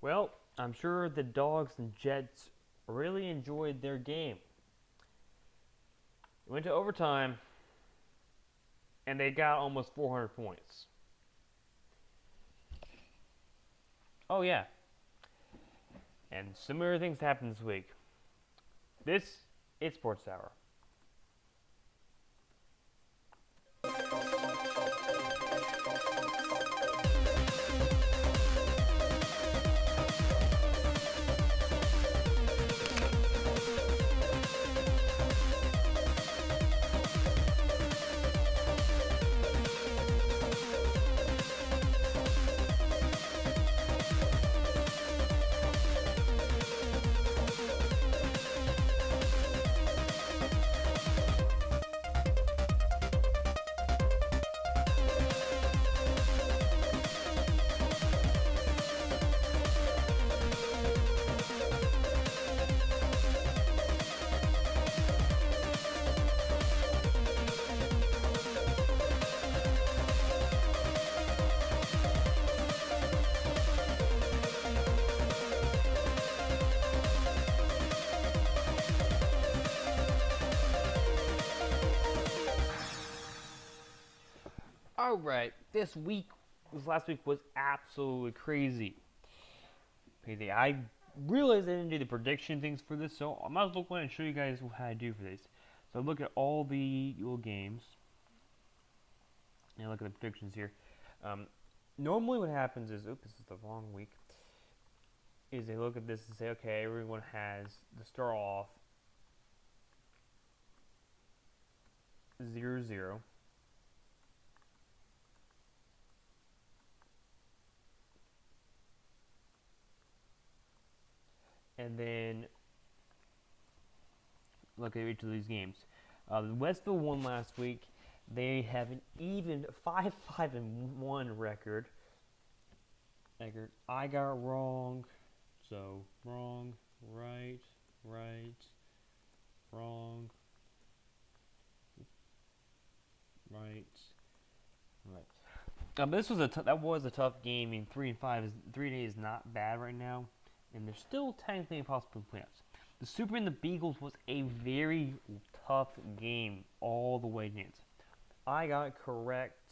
Well, I'm sure the Dogs and Jets really enjoyed their game. It went to overtime, and they got almost 400 points. Oh, yeah. And similar things happened this week. This is Sports Hour. All right, this last week was absolutely crazy. I realized I didn't do the prediction things for this, so I might as well go ahead and show you guys how I do for this. So look at all the little games, and look at the predictions here. Normally what happens is, oops, this is the wrong week, is they look at this and say, okay, everyone has to start off 0-0. And then look at each of these games. Westville won last week. They have an even 5-5-1 record. I got wrong. So wrong, right, wrong, right. This was that was a tough game. I mean, 3-5 is 3 days not bad right now, and they're still technically possible playoffs. The Super and the Beagles was a very tough game all the way in. I got correct.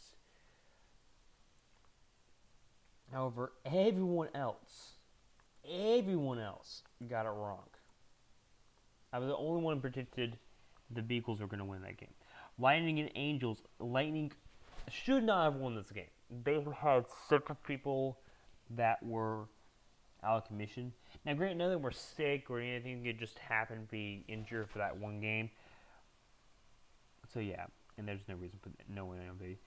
However, everyone else got it wrong. I was the only one who predicted the Beagles were going to win that game. Lightning and Angels. Lightning should not have won this game. They had several people that were out of commission. Now, granted, none of them were sick or anything. It just happened to be injured for that one game. So yeah, and there's no reason for no one MVP.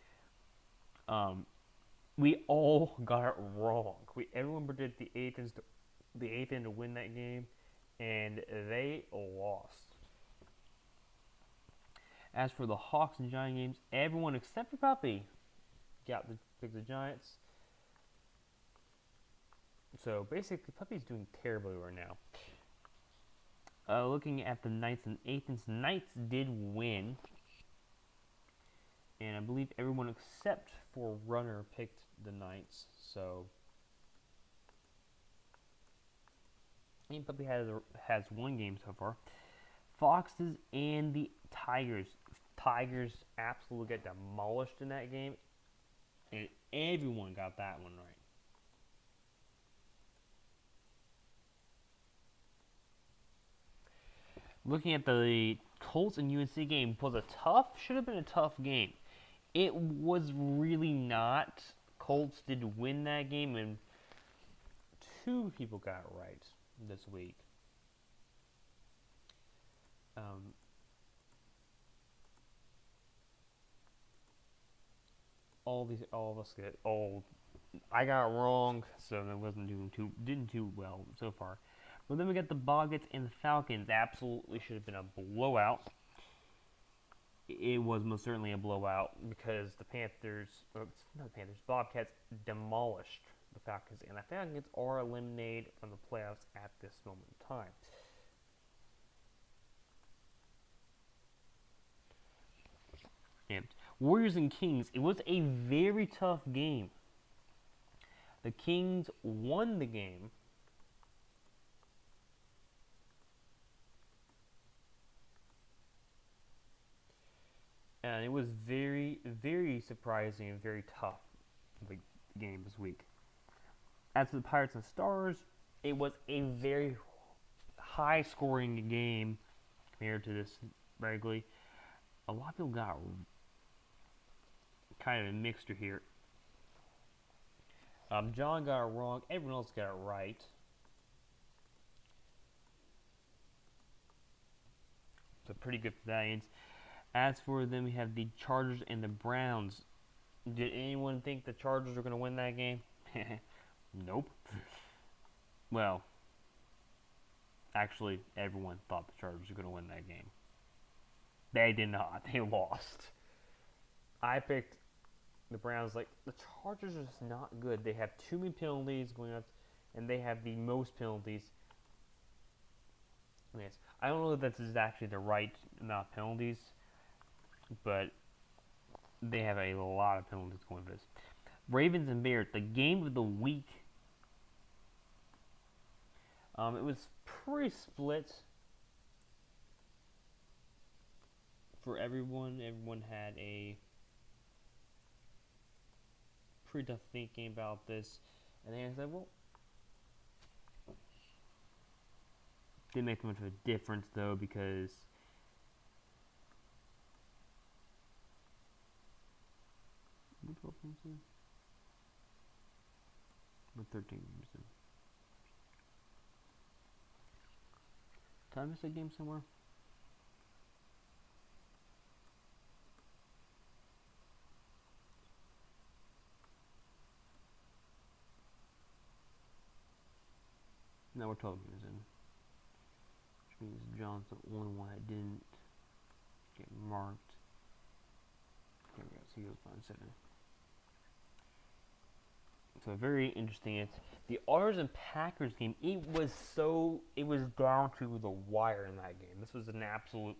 We all got it wrong. Everyone predicted the eighth end to win that game, and they lost. As for the Hawks and Giant games, everyone except for Puppy picked the Giants. So basically, Puppy's doing terribly right now. Looking at the Knights and Athens, Knights did win, and I believe everyone except for Runner picked the Knights. So Puppy has one game so far. Foxes and the Tigers. Tigers absolutely got demolished in that game, and everyone got that one right. Looking at the Colts and UNC game, should have been a tough game. It was really not. Colts did win that game, and 2 people got it right this week. All of us get old. I got it wrong, so that didn't do well so far. But then we got the Bobcats and the Falcons. Absolutely should have been a blowout. It was most certainly a blowout because Bobcats demolished the Falcons, and the Falcons are eliminated from the playoffs at this moment in time. And Warriors and Kings, it was a very tough game. The Kings won the game, Yeah, and it was very, very surprising and very tough the game this week. As for the Pirates and Stars, it was a very high scoring game compared to this regularly. A lot of people got kind of a mixture here. John got it wrong. Everyone else got it right. So pretty good for that. As for them, we have the Chargers and the Browns. Did anyone think the Chargers were going to win that game? Nope. Well, actually, everyone thought the Chargers were going to win that game. They did not. They lost. I picked the Browns. Like, the Chargers are just not good. They have too many penalties going up, and they have the most penalties. Yes, I don't know if that's actually the right amount of penalties, but they have a lot of penalties going for this. Ravens and Bears, the game of the week. It was pretty split for everyone. Everyone had a pretty tough thinking about this. And then I said, well, didn't make too much of a difference though, because what 12 games in? We're 13 games in. Did I miss a game somewhere? No, we're 12 games in. Which means John's the only one that didn't get marked. There we go. So he goes 5-7. So very interesting. It's the Oilers and Packers game. It was down to the wire in that game. This was an absolute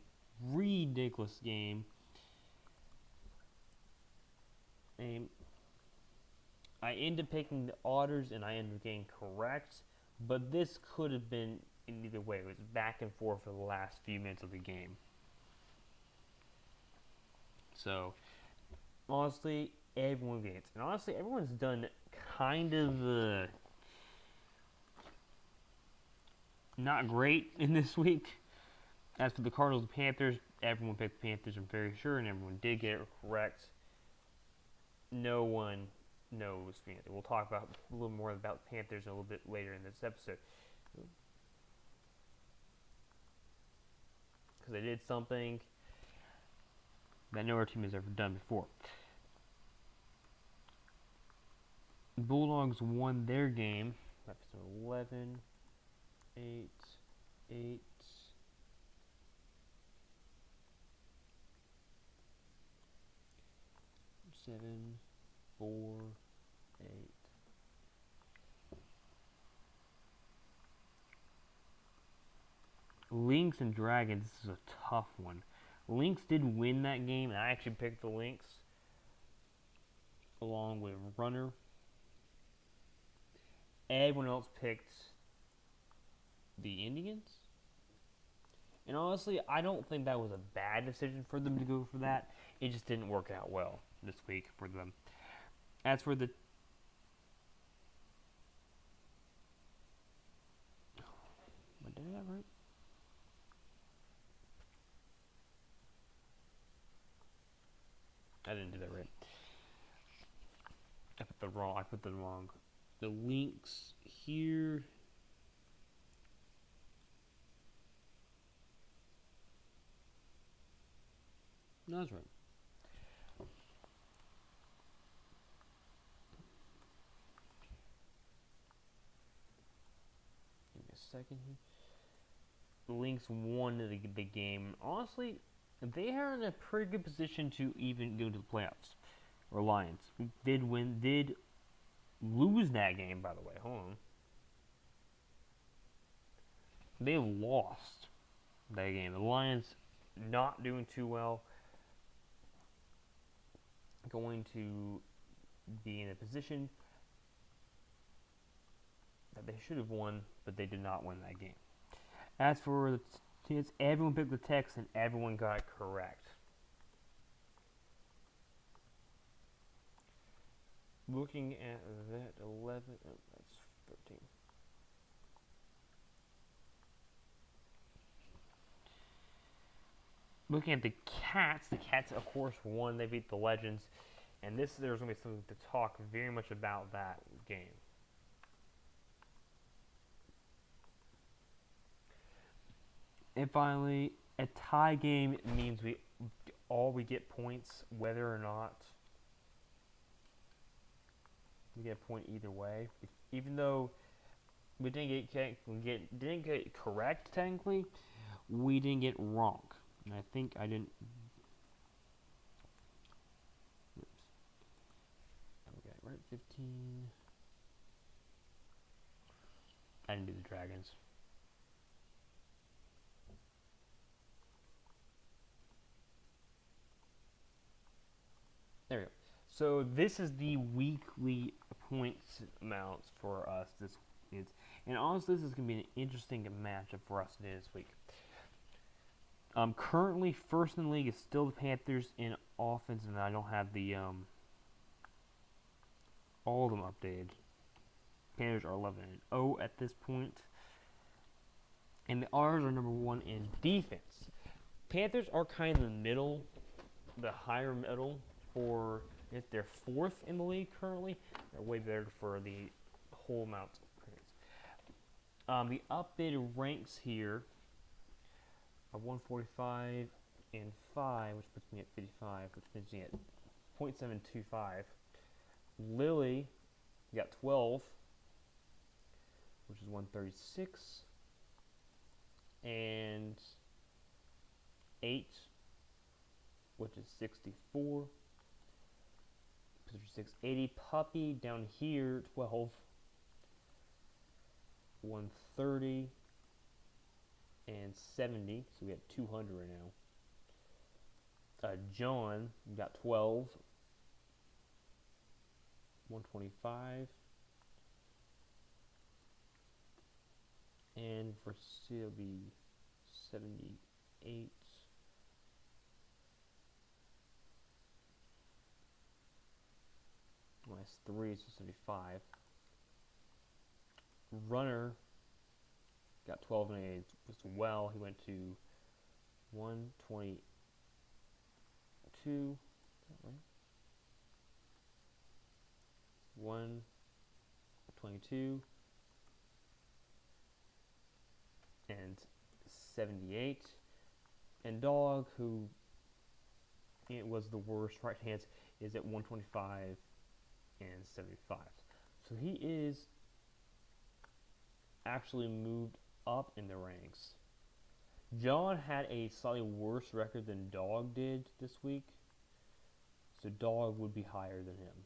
ridiculous game. And I ended up picking the Oilers, and I ended up getting correct. But this could have been in either way. It was back and forth for the last few minutes of the game. So, honestly, everyone gets. And honestly, everyone's done kind of not great in this week. As for the Cardinals and Panthers, everyone picked the Panthers, I'm very sure, and everyone did get it correct. No one knows. We'll talk about a little more about the Panthers a little bit later in this episode. Because they did something that no other team has ever done before. The Bulldogs won their game. That's 11, 8, 8. 7, 4, 8. Lynx and Dragons, this is a tough one. Lynx did win that game, and I actually picked the Lynx along with Runner. Everyone else picked the Indians. And honestly, I don't think that was a bad decision for them to go for that. It just didn't work out well this week for them. As for the... Did I do that right? I didn't do that right. I put the wrong. The Lynx here. No, that's right. Give me a second here. The Lynx won the game. Honestly, they are in a pretty good position to even go to the playoffs. Or Lions. Did lose that game, by the way. Hold on. They lost that game. The Lions not doing too well. Going to be in a position that they should have won, but they did not win that game. As for the Texans, everyone picked the Texans, and everyone got it correct. Looking at that 11, oh, that's 13. Looking at the Cats of course won. They beat the Legends, and there's going to be something to talk very much about that game. And finally, a tie game means we get points, whether or not we get a point either way. Even though we didn't get it correct technically, we didn't get it wrong. And I think I didn't. Oops. Okay, right, 15. I didn't do the Dragons. There we go. So this is the weekly points amounts for us this week. And honestly, this is going to be an interesting matchup for us this week. Currently, first in the league is still the Panthers in offense, and I don't have the all of them updated. Panthers are 11-0 at this point, and the R's are number 1 in defense. Panthers are kind of in the middle, the higher middle for if they're 4th in the league currently. They're way better for the whole amount of points. The updated ranks here are 145 and 5, which puts me at 55, which puts me at 0.725. Lily got 12, which is 136, and 8, which is 64. 680. Puppy down here, 12, 130, and 70. So we have 200 right now. John got 12, 125, and for C it'll be 78. Minus 3, so 75. Runner got 12 and 8 as well. He went to 122. Is that right? 122 and 78. And Dog, who it was the worst right hands, is at 125 and 75. So he is actually moved up in the ranks. John had a slightly worse record than Dog did this week, so Dog would be higher than him.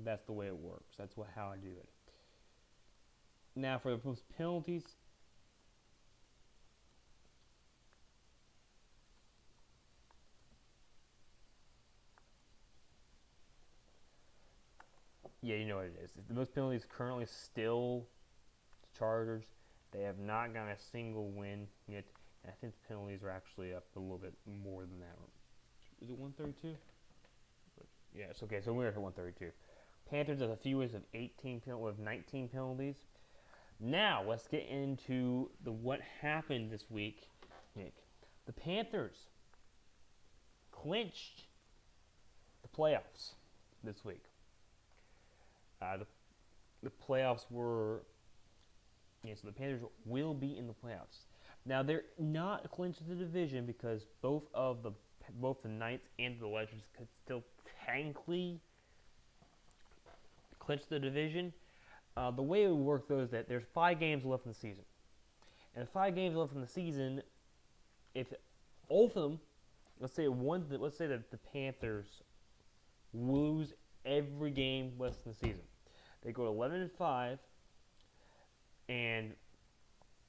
That's the way it works. That's how I do it. Now for the most penalties, yeah, you know what it is. The most penalties currently still Chargers. They have not gotten a single win yet. And I think the penalties are actually up a little bit more than that. Is it 132? Yes. Okay, so we're at 132. Panthers have the fewest of 19 penalties. Now let's get into what happened this week, Nick. The Panthers clinched the playoffs this week. The playoffs were, so the Panthers will be in the playoffs. Now they're not clinched the division because both the Knights and the Legends could still technically clinch the division. The way it would work though is that there's 5 games left in the season, and 5 games left in the season, if all of them, let's say that the Panthers lose every game left in the season, they go 11-5, and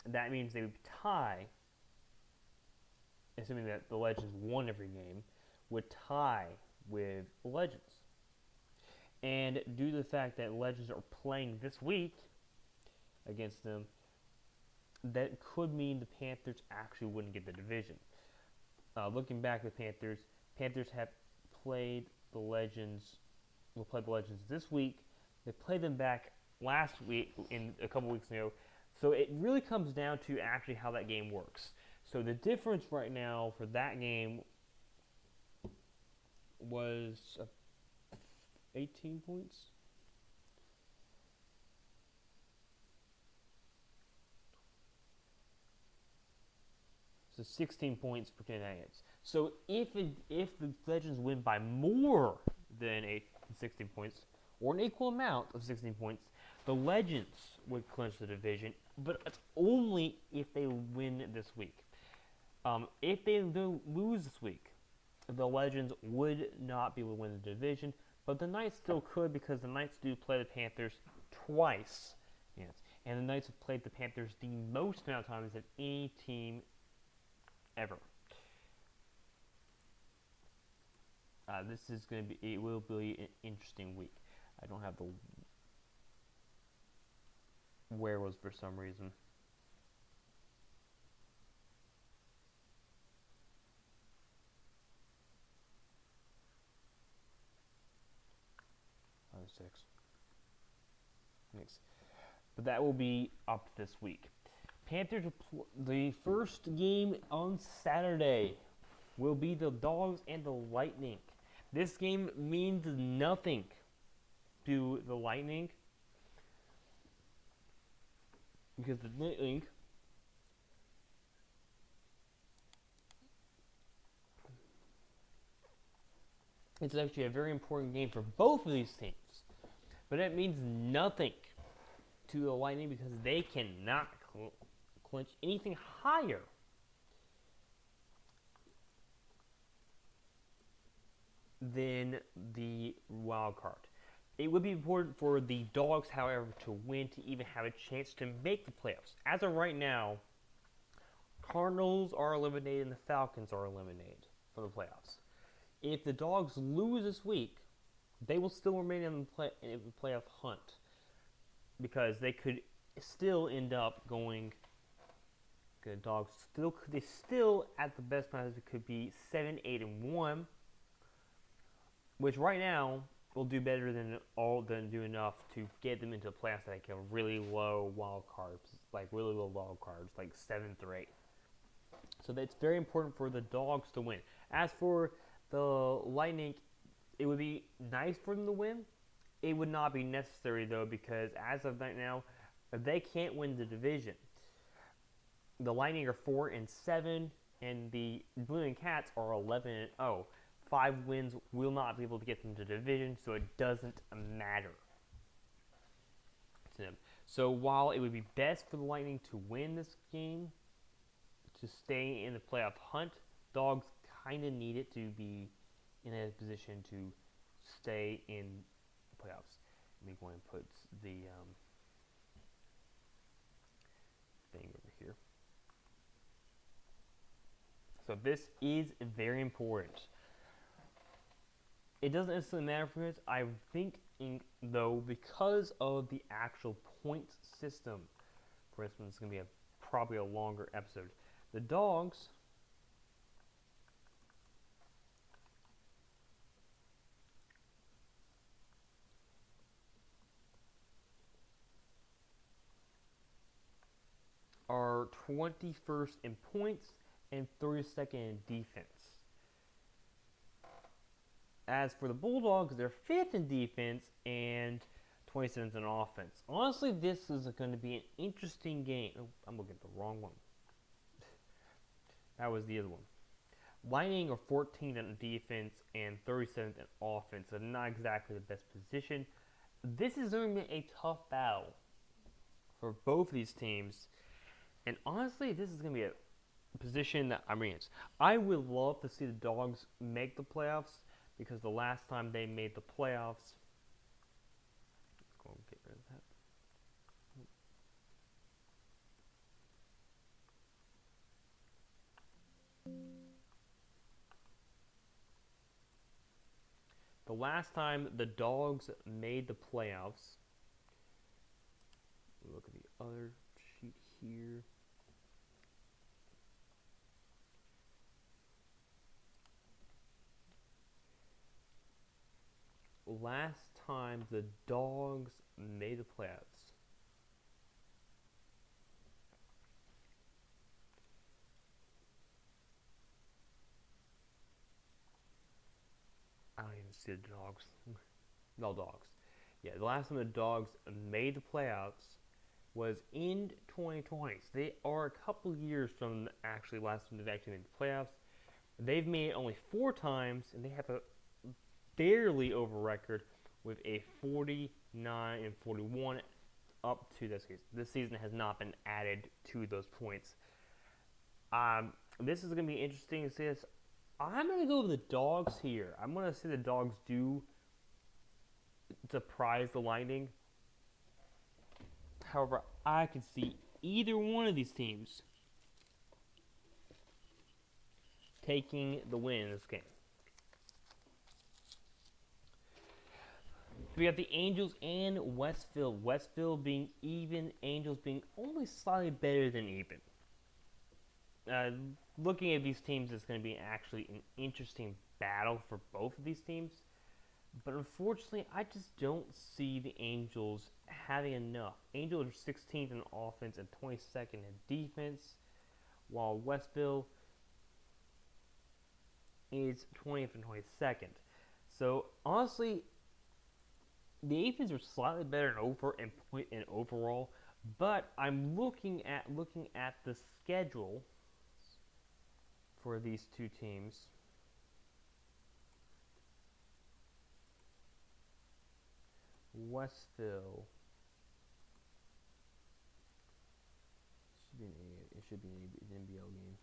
that means they would tie, assuming that the Legends won every game, would tie with the Legends. And due to the fact that Legends are playing this week against them, that could mean the Panthers actually wouldn't get the division. Looking back at the Panthers have played the Legends will play the Legends this week. They played them back last week, in a couple weeks ago. So it really comes down to actually how that game works. So the difference right now for that game was 18 points. So 16 points per 10 hits. So if the Legends win by more than 16 points, or an equal amount of 16 points, the Legends would clinch the division, but it's only if they win this week. If they lose this week, the Legends would not be able to win the division, but the Knights still could, because the Knights do play the Panthers twice. Yes, and the Knights have played the Panthers the most amount of times of any team ever. This is going to be, it will be an interesting week. I don't have the where was for some reason. Oh, 6. Next. But that will be up this week. Panthers, the first game on Saturday will be the Dogs and the Lightning. This game means nothing to the Lightning, because the Lightning it's actually a very important game for both of these teams. But it means nothing to the Lightning, because they cannot clinch anything higher than the wild card. It would be important for the Dogs, however, to win to even have a chance to make the playoffs. As of right now, Cardinals are eliminated and the Falcons are eliminated from the playoffs. If the Dogs lose this week, they will still remain in the playoff hunt, because they could still end up going. Good Dogs still at the best times it could be 7-8-1, which right now will do better than do enough to get them into the playoffs, like a really low wild cards, like 7th or 8th. So that's very important for the Dogs to win. As for the Lightning, it would be nice for them to win. It would not be necessary, though, because as of right now, they can't win the division. The Lightning are 4-7, and the Blue and Cats are 11-0. 5 wins will not be able to get them to the division, so it doesn't matter to them. So while it would be best for the Lightning to win this game to stay in the playoff hunt, Dogs kind of need it to be in a position to stay in the playoffs. Let me go and put the thing over here. So this is very important. It doesn't necessarily matter for us. I think, though, because of the actual points system, for instance, it's going to be probably a longer episode. The Dogs are 21st in points and 32nd in defense. As for the Bulldogs, they're 5th in defense and 27th in offense. Honestly, this is going to be an interesting game. Oh, I'm looking at the wrong one. That was the other one. Lightning are 14th in defense and 37th in offense, so not exactly the best position. This is going to be a tough battle for both of these teams. And honestly, this is going to be a position that I'm in. I would love to see the Dogs make the playoffs, because the last time they made the playoffs, let's go and get rid of that. The last time the Dogs made the playoffs, look at the other sheet here. last time the Dogs made the playoffs? I don't even see the Dogs. No Dogs. Yeah, the last time the Dogs made the playoffs was in 2020. So they are a couple years from actually last time they actually made the playoffs. They've made it only 4 times, and they have a barely over record with a 49 and 41 up to this season. This season has not been added to those points. This is going to be interesting to see this. I'm going to go with the Dogs here. I'm going to say the Dogs do surprise the Lightning. However, I could see either one of these teams taking the win in this game. We got the Angels and Westville. Westville being even, Angels being only slightly better than even. Looking at these teams, it's going to be actually an interesting battle for both of these teams. But unfortunately, I just don't see the Angels having enough. Angels are 16th in offense and 22nd in defense, while Westville is 20th and 22nd. So honestly, the Aphens are slightly better in point and overall, but I'm looking at the schedule for these two teams. Westville should be an NBL game.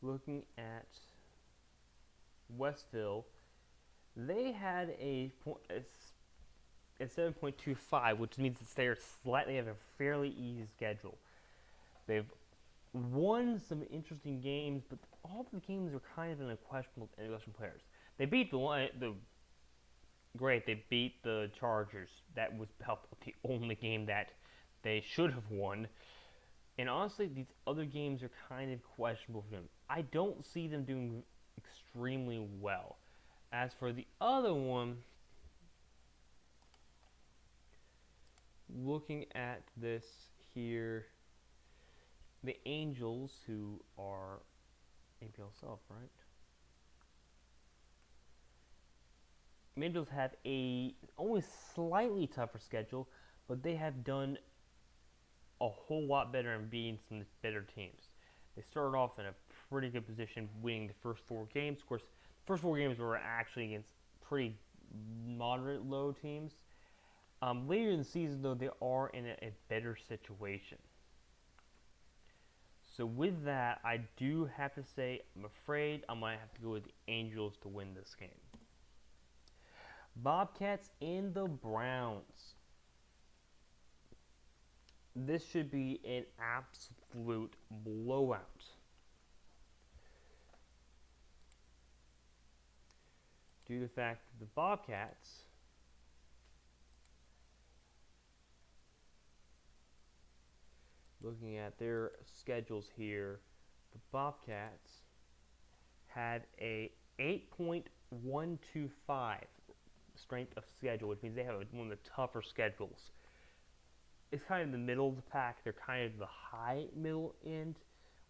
Looking at Westville, they had a 7.25, which means that they have a fairly easy schedule. They've won some interesting games, but all the games are kind of in a questionable players. They beat they beat the Chargers. That was the only game that they should have won. And honestly, these other games are kind of questionable for them. I don't see them doing extremely well. As for the other one, looking at this here, the Angels, who are NBL South, right? Angels have a only slightly tougher schedule, but they have done a whole lot better in beating some better teams. They started off in a pretty good position, winning the first 4 games. Of course, the first 4 games were actually against pretty moderate low teams. Later in the season, though, they are in a better situation. So with that, I do have to say, I'm afraid I might have to go with the Angels to win this game. Bobcats and the Browns. This should be an absolute blowout. Due to the fact that the Bobcats looking at their schedules here, the Bobcats had a 8.125 strength of schedule, which means they have one of the tougher schedules. It's kind of in the middle of the pack. They're kind of the high middle end,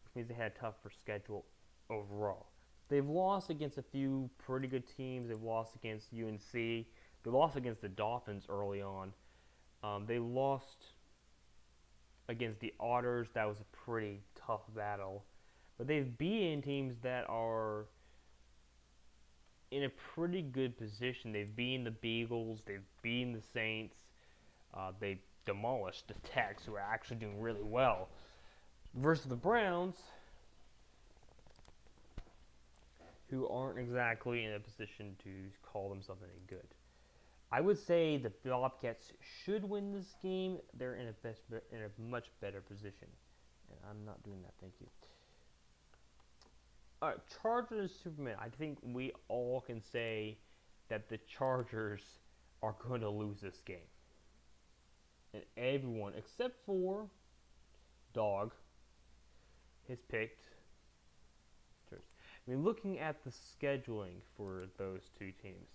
which means they had a tougher schedule overall. They've lost against a few pretty good teams. They've lost against UNC. They lost against the Dolphins early on. They lost against the Otters. That was a pretty tough battle. But they've beaten teams that are in a pretty good position. They've beaten the Beagles. They've beaten the Saints. They demolished the Techs, who are actually doing really well. Versus the Browns, who aren't exactly in a position to call themselves any good. I would say the Bobcats should win this game. They're in a much better position. And I'm not doing that, thank you. Alright, Chargers Superman. I think we all can say that the Chargers are going to lose this game. And everyone, except for Dog, has picked. I mean, looking at the scheduling for those two teams,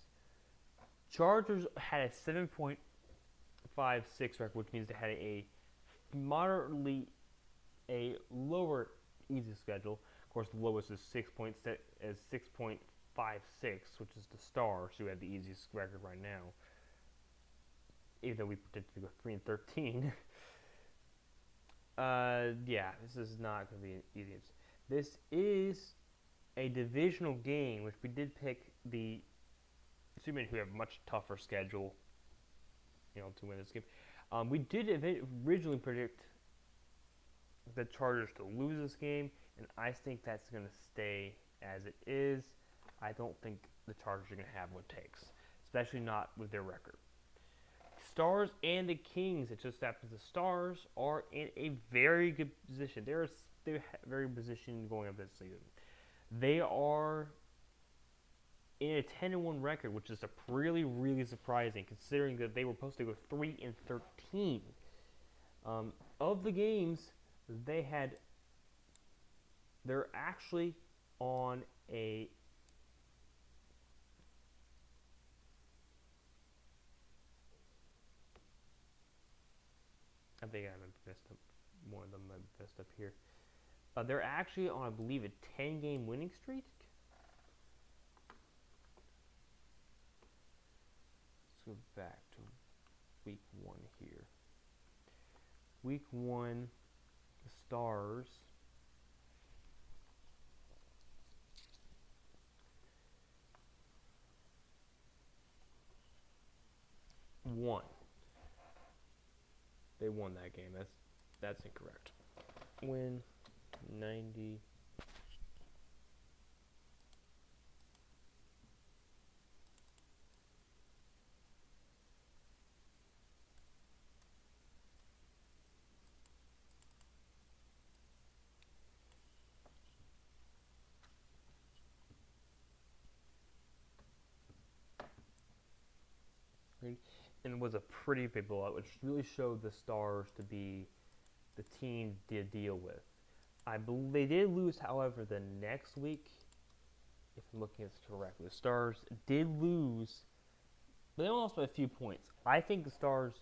Chargers had a 7.56 record, which means they had a moderately a lower easy schedule. Of course, the lowest is 6.56, which is the Stars, who had the easiest record right now. Even though we predicted to go 3-13. Yeah, this is not going to be an easy. This is a divisional game, which we did pick the Supermen, who have a much tougher schedule, to win this game. We did originally predict the Chargers to lose this game, and I think that's going to stay as it is. I don't think the Chargers are going to have what it takes, especially not with their record. Stars and the Kings, it just happens the Stars are in a very good position. They're very positioned going up this season. They are in a 10-1 record, which is really, really surprising, considering that they were supposed to go 3-13. Of the games they're actually on a I think I messed up. One of them I messed up here. They're actually on, I believe, a 10-game winning streak. Let's go back to week 1 here. Week 1, the Stars won. They won that game. That's incorrect. Win 90. And it was a pretty big blowout, which really showed the Stars to be the team to deal with. I believe they did lose, however, the next week. If I'm looking at this correctly, the Stars did lose, but they only lost by a few points. I think the Stars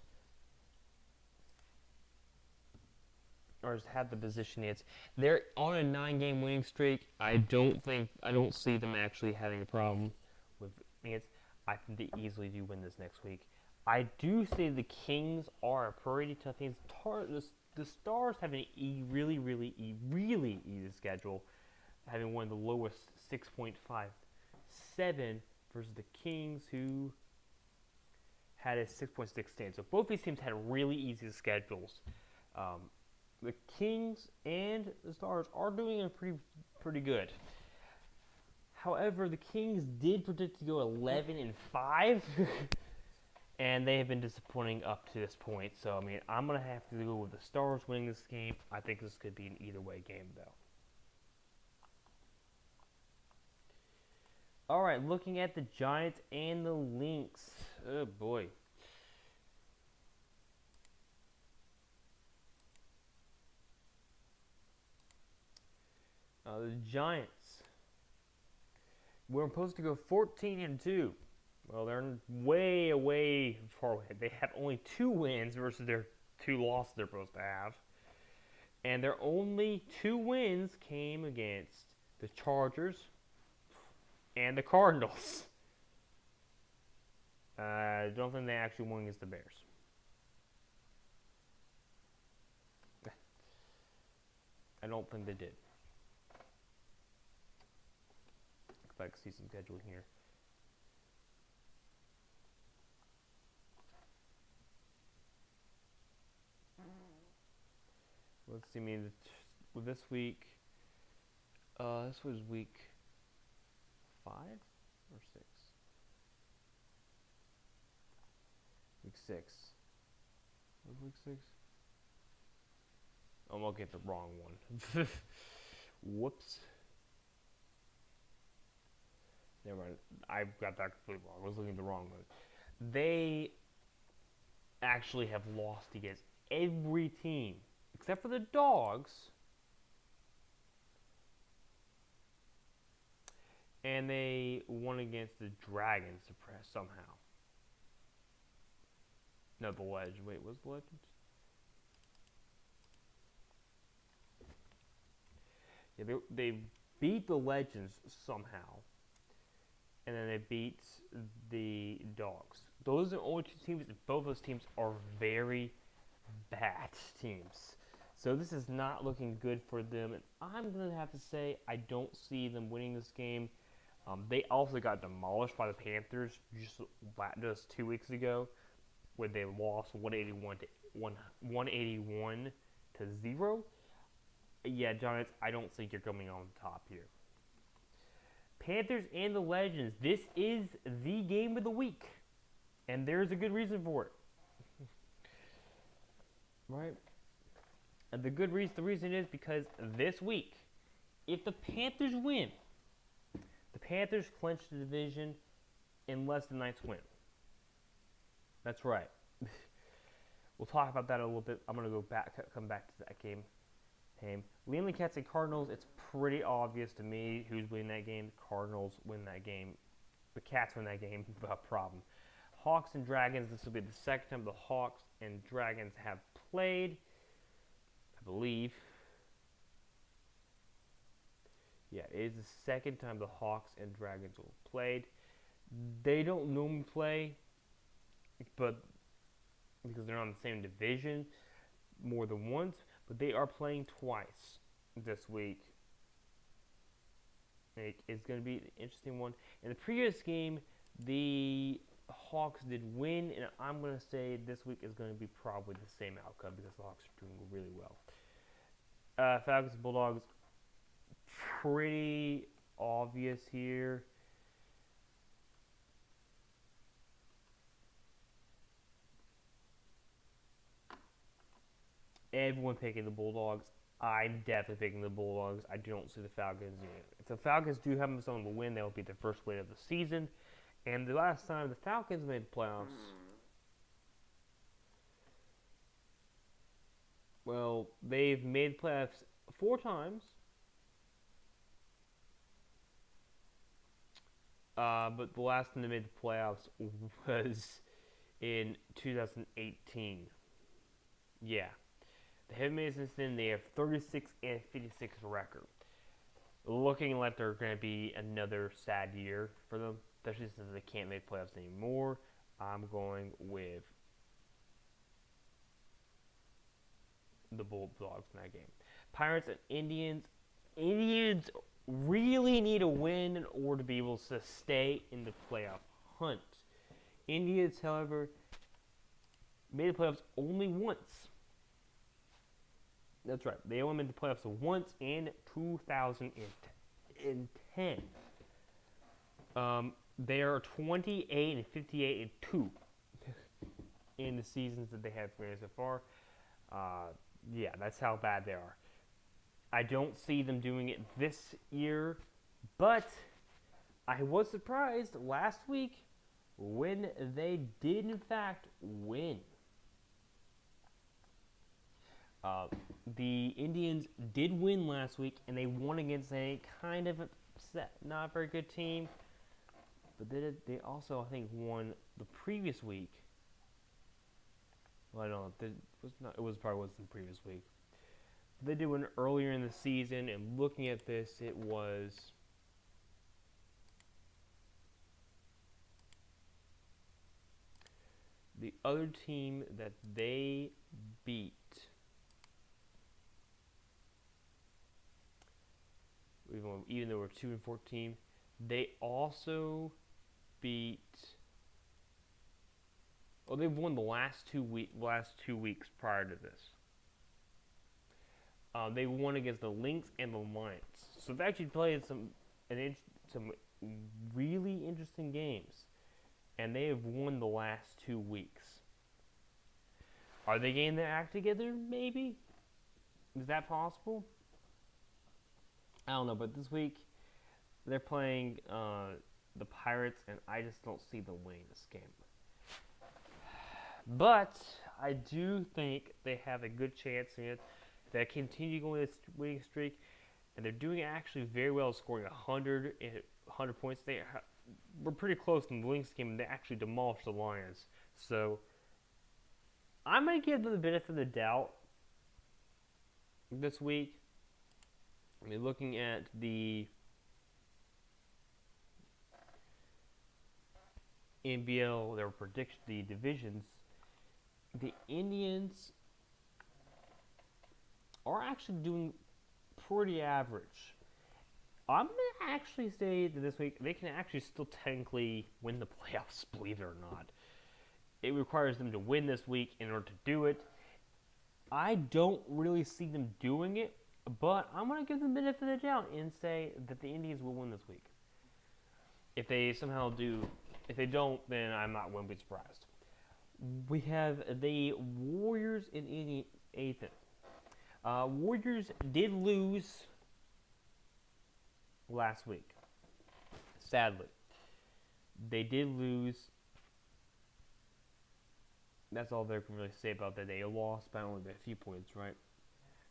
have the position they're on a 9-game winning streak. I don't see them actually having a problem with it. I think they easily do win this next week. I do say the Kings are a pretty tough team. The Stars have a really, really, really easy schedule, having one of the lowest 6.57 versus the Kings, who had a 6.16. So both these teams had really easy schedules. The Kings and the Stars are doing it pretty good. However, the Kings did predict to go 11-5, and they have been disappointing up to this point. So, I mean, I'm going to have to go with the Stars winning this game. I think this could be an either-way game, though. All right, looking at the Giants and the Lynx. Oh, boy. The Giants. We're supposed to go 14-2. Well, they're way far away. They have only 2 wins versus their 2 losses they're supposed to have. And their only 2 wins came against the Chargers and the Cardinals. I don't think they actually won against the Bears. I don't think they did. If I can see some schedule here. Let's see. I mean, with this week, this was week 5 or 6. Week 6. Was week 6? I'm looking at the wrong one. Whoops. Never mind. I got that completely wrong. I was looking at the wrong one. They actually have lost against every team except for the Dogs. And they won against the Dragons somehow. No, the Legends. Wait, was the Legends? Yeah, they beat the Legends somehow. And then they beat the Dogs. Those are the only two teams. Both those teams are very bad teams. So this is not looking good for them. And I'm going to have to say I don't see them winning this game. They also got demolished by the Panthers just 2 weeks ago, where they lost 181 to 0. Yeah, Giants, I don't think you're coming on top here. Panthers and the Legends. This is the game of the week, and there's a good reason for it. Right? And the reason is because this week, if the Panthers win, the Panthers clinch the division unless the Knights win. That's right. We'll talk about that a little bit. I'm going to come back to that game. Leland Cats and Cardinals, it's pretty obvious to me who's winning that game. The Cardinals win that game. The Cats win that game without problem. Hawks and Dragons, this will be the second time the Hawks and Dragons have played, I believe. Yeah, it is the second time the Hawks and Dragons will have played. They don't normally play, but because they're not in the same division more than once, but they are playing twice this week. It's going to be an interesting one. In the previous game, the Hawks did win, and I'm going to say this week is going to be probably the same outcome because the Hawks are doing really well. Falcons and Bulldogs, pretty obvious here. Everyone picking the Bulldogs. I'm definitely picking the Bulldogs. I don't see the Falcons. If the Falcons do have someone to win, that will be their first win of the season. And the last time the Falcons made the playoffs, well, they've made the playoffs 4 times. But the last time they made the playoffs was in 2018. Yeah. They haven't made it since then. They have 36 and 56 record. Looking like they're going to be another sad year for them, especially since they can't make playoffs anymore. I'm going with the Bulldogs in that game. Pirates and Indians. Indians really need a win in order to be able to stay in the playoff hunt. Indians, however, made the playoffs only once. That's right. They only made the playoffs once in 2010. They are 28 and 58 and 2 in the seasons that they have experienced so far. Yeah, that's how bad they are. I don't see them doing it this year, but I was surprised last week when they did in fact win. The Indians did win last week, and they won against a kind of not very good team. But they also, I think, won the previous week. Well, I don't know. It probably wasn't the previous week. They did win earlier in the season, and looking at this, it was the other team that they beat. Even though we're 2-14, they also beat. Oh, they've won the last 2 weeks prior to this. They won against the Lynx and the Lions, so they've actually played some really interesting games, and they have won the last 2 weeks. Are they getting their act together? Maybe. Is that possible? I don't know, but this week they're playing the Pirates, and I just don't see them winning this game. But I do think they have a good chance in it. They continue going this winning streak. and they're doing actually very well, scoring 100 points. They were pretty close in the Lynx game, and they actually demolished the Lions. So I'm going to give them the benefit of the doubt this week. I mean, looking at the NBL, their prediction, the divisions, the Indians are actually doing pretty average. I'm going to actually say that this week they can actually still technically win the playoffs, believe it or not. It requires them to win this week in order to do it. I don't really see them doing it, but I'm going to give them the benefit of the doubt and say that the Indians will win this week. If they somehow do, if they don't, then I wouldn't be surprised. We have the Warriors in 8th. Warriors did lose last week. Sadly, they did lose. That's all there can really say about that. They lost by only a few points, right?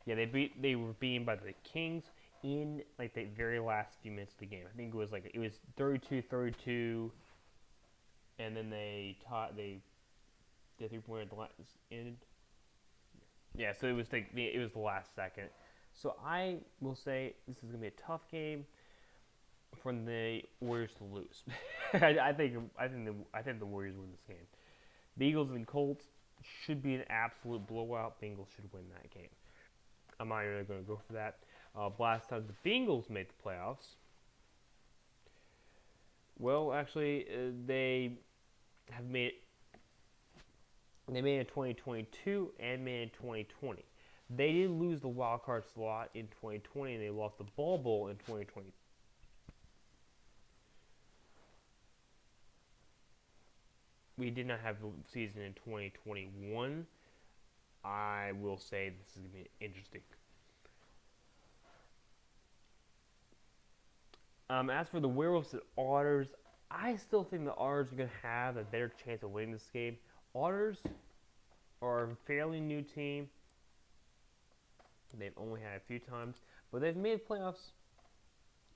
Yeah, they were beaten by the Kings in like the very last few minutes of the game. I think it was 32-32, and then the 3-pointer at the last ended. Yeah, so it was the last second. So I will say this is gonna be a tough game for the Warriors to lose. I think the Warriors win this game. The Eagles and Colts should be an absolute blowout. Bengals should win that game. I'm not really going to go for that. Last time the Bengals made the playoffs, well, actually, they made it in 2022 and made it in 2020. They did lose the wild card slot in 2020, and they lost the Ball Bowl in 2020. We did not have the season in 2021. I will say this is going to be interesting. As for the Werewolves and Otters, I still think the Otters are going to have a better chance of winning this game. Otters are a fairly new team. They've only had a few times, but they've made playoffs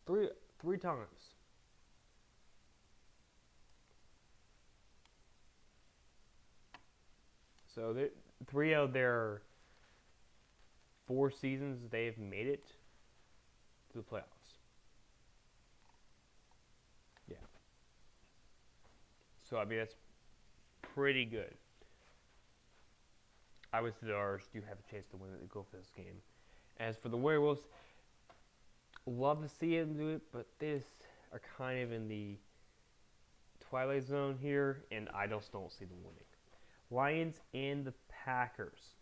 three times. So 3 out of their 4 seasons, they've made it to the playoffs. Yeah. So I mean that's pretty good. I would say the Otters do have a chance to win it and go for this game. As for the Werewolves, love to see them do it, but they are kind of in the twilight zone here, and I just don't see them winning. Lions and the Packers.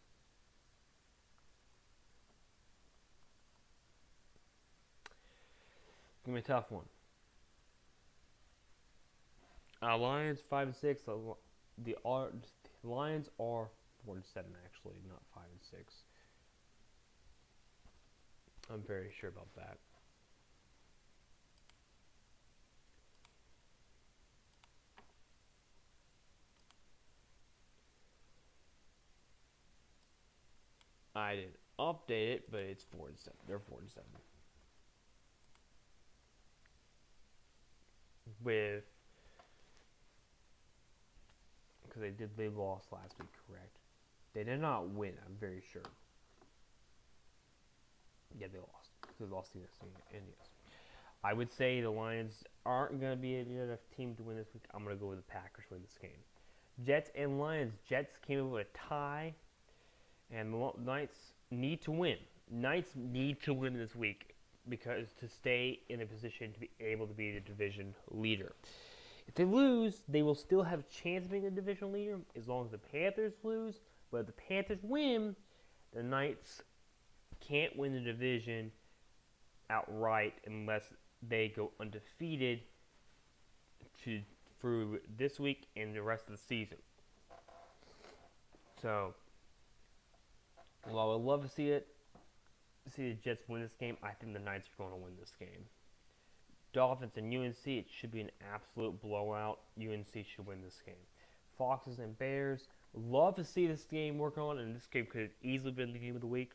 It's gonna be a tough one. Lions 5-6. The Lions are 4-7 actually, not 5-6. I'm very sure about that. I didn't update it, but it's 4-7. They're 4-7. Because they lost last week, correct? They did not win. I'm very sure. Yeah, they lost. They lost to the Indians. I would say the Lions aren't going to be a good enough team to win this week. I'm going to go with the Packers win this game. Jets and Lions. Jets came up with a tie, and the Knights need to win. Knights need to win this week because to stay in a position to be able to be the division leader. If they lose, they will still have a chance of being the division leader as long as the Panthers lose. But if the Panthers win, the Knights can't win the division outright unless they go undefeated through this week and the rest of the season. So, while I would love to see the Jets win this game, I think the Knights are going to win this game. Dolphins and UNC, it should be an absolute blowout. UNC should win this game. Foxes and Bears, love to see this game work on, and this game could have easily been the game of the week.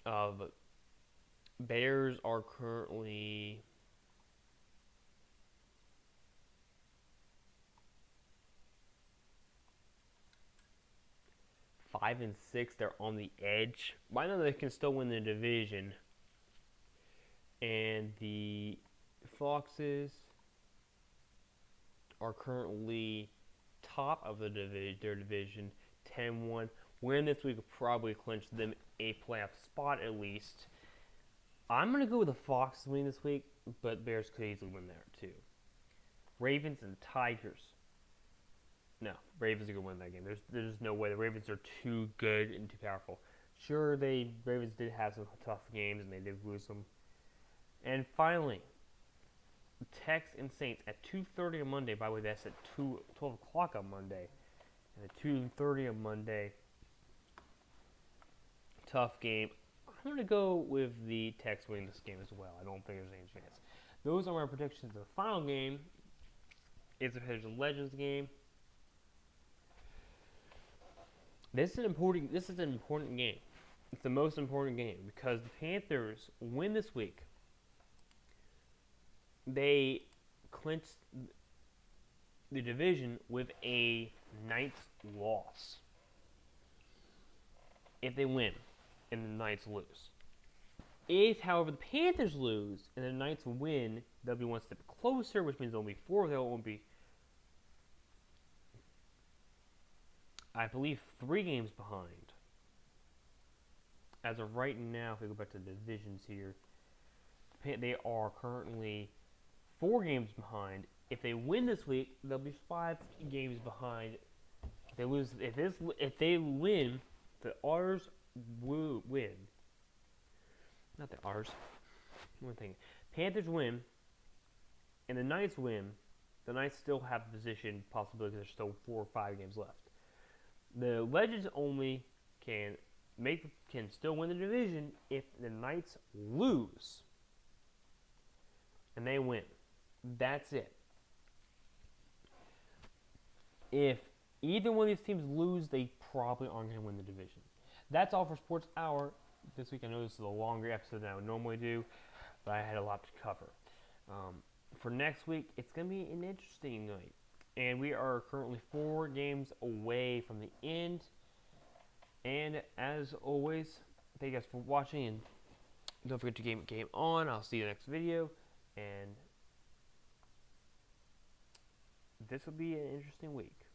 But Bears are currently 5-6. They're on the edge. But I know they can still win the division. And the Foxes are currently top of their division, 10-1. Win this week will probably clinch them a playoff spot at least. I'm going to go with the Foxes winning this week, but Bears could easily win there too. Ravens and Tigers. No, Ravens are going to win that game. There's no way. The Ravens are too good and too powerful. Sure, Ravens did have some tough games, and they did lose them. And finally, Tex and Saints at 2:30 on Monday. By the way, that's at 12 o'clock on Monday. And at 2:30 on Monday, tough game. I'm going to go with the Tex winning this game as well. I don't think there's any chance. Those are my predictions of the final game. It's a Panthers Legends game. This is an important game. It's the most important game because the Panthers win this week. They clinched the division with a ninth loss. If they win and the Knights lose. If, however, the Panthers lose and the Knights win, they'll be one step closer, which means there'll be 4. There won't be, I believe, 3 games behind. As of right now, if we go back to the divisions here, they are currently 4 games behind. If they win this week, they'll be 5 games behind. If they lose, if they win, the R's will win. Not the R's. One thing. Panthers win, and the Knights win. The Knights still have the position possibility because there's still 4 or 5 games left. The Legends only can still win the division if the Knights lose, and they win. That's it. If either one of these teams lose, they probably aren't going to win the division. That's all for Sports Hour this week. I know this is a longer episode than I would normally do, but I had a lot to cover. For next week, it's going to be an interesting night. And we are currently 4 games away from the end. And as always, thank you guys for watching. And don't forget to game on. I'll see you in the next video. And this will be an interesting week.